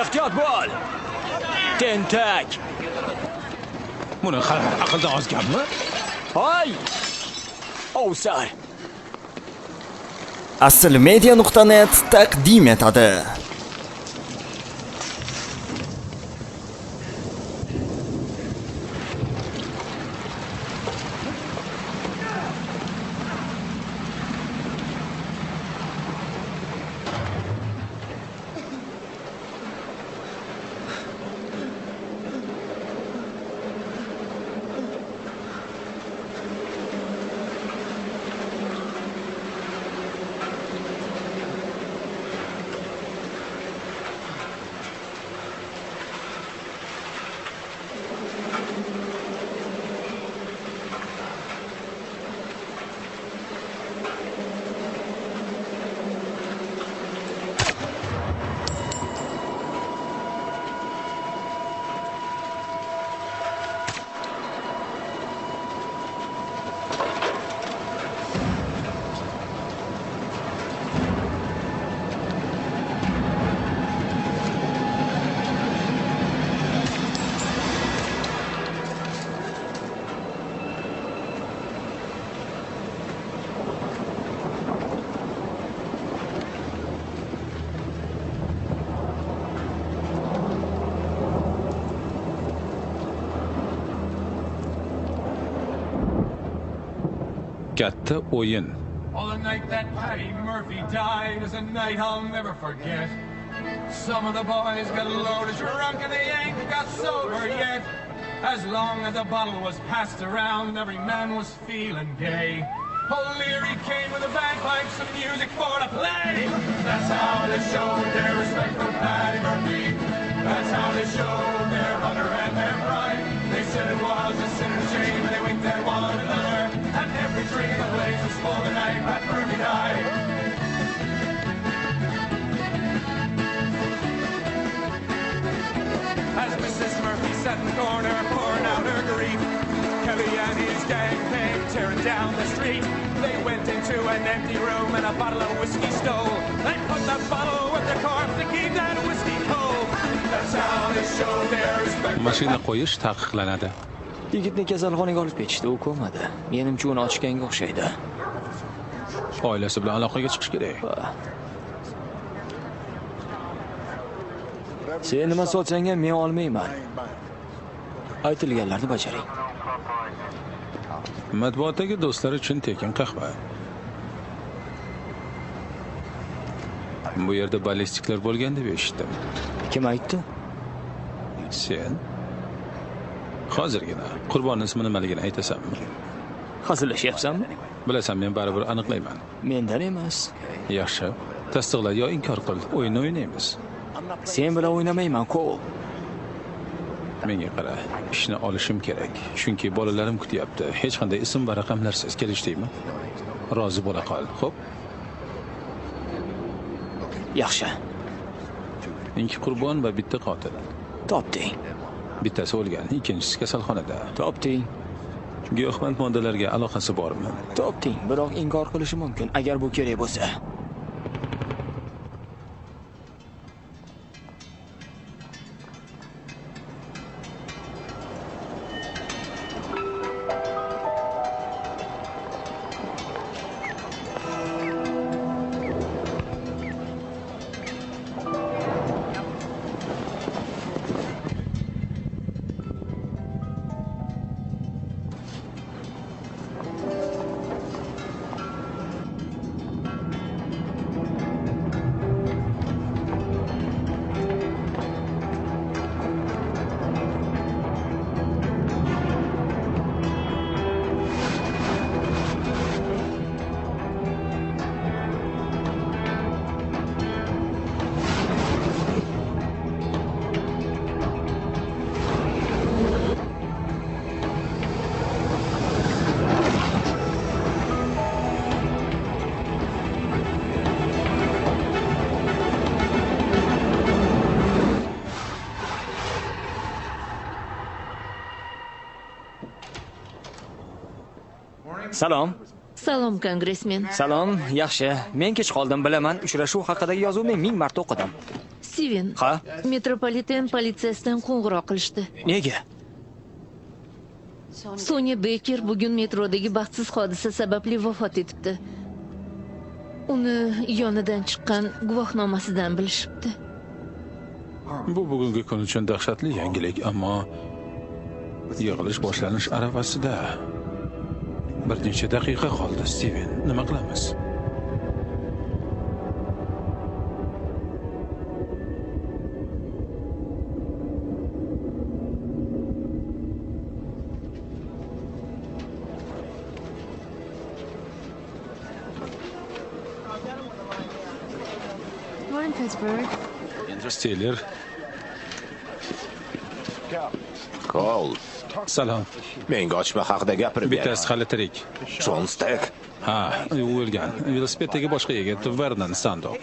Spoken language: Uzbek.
Ehtiyot bo'l. Tentak. Buni aqldan ozganmi? Hoy! Ovsar. Aslmedia.net taqdim etadi. Katta o'yin. Oh, the night that Paddy Murphy died is a night I'll never forget. Some of the boys got loaded drunk and they ain't got sober yet. As long as the bottle was passed around, every man was feeling gay. O'Leary came with the bagpipes and music for to play. That's how they showed their respect for Paddy Murphy. That's how they showed their honor and their pride. They said it was a sin and shame and they winked at one another. And every drink in the place was for the night Pat Murphy died. As Mrs. Murphy sat in the corner pouring out her grief, Kelly and his gang came tearing down the street. They went into an empty room and a bottle of whiskey stole. They put the bottle with the corpse to keep that whiskey cold. That's how they showed their respect. Mashina qo'yish taqiqlanadi. Yigitni kasalxonaga olib ketishdi, u ko'madi. Menimcha uni ochganga o'xshaydi. Oilasi bilan aloqaga chiqish kerak. Sen nima sotsang ham men olmayman. Aytilganlarni bajaring. Matbuotdagi do'stlar uchun tekin qahva. Bu yerda ballistiklar bo'lgan deb eshitdim. Kim aytdi? Sen? Hozirgina qurbonning ismi nimaligini aytasanmi? Hazillashyapsanmi? Bilasan, men baribir aniqlayman. Mendan emas. Yaxshi. Tasdiqla yo inkor qil. O'yin o'ynaymiz. Sen bilan o'ynamayman, Cole. Menga qara, ishni olishim kerak. Chunki bolalarim kutyapti. Hech qanday ism va raqamlarsiz kelishdingmi? Rozi bo'la qol, xo'p? Yaxshi. 2 qurbon va bitta qotil. Topding. Bittasi o'lgan, ikkinchisi kasalxonada. Topding. Giyohvand moddalarga aloqasi bormi? Topding, biroq inkor qilishi mumkin agar bu kerak bo'lsa. Salom. Salom, kongressmen. Salom, yaxshi. Men kech qoldim, bilaman. Uchrashuv haqidagi yozuvni 1000 marta o'qidim. Steven, Ha? metropoliten politsiyasidan qo'ng'iroq qilishdi. Nega? Sonya Beker bugun metrodagi baxtsiz hodisa sababli vafot etibdi. Uni yonidan chiqqan guvohnomasidan bilishibdi. Bu bugungi kun uchun dahshatli yangilik, ammo yig'ilish boshlanish arafasida. Bir necha daqiqa qoldi, Steven. Nima qilamiz? Morning, Pittsburgh. Steler, Kol, salom. menga ochma haqida gapirib ber. Bittasi hali tirik. Jon Stek. Ha, u o'lgan. Velosipeddagi boshqa yigit Vernon Sandoq.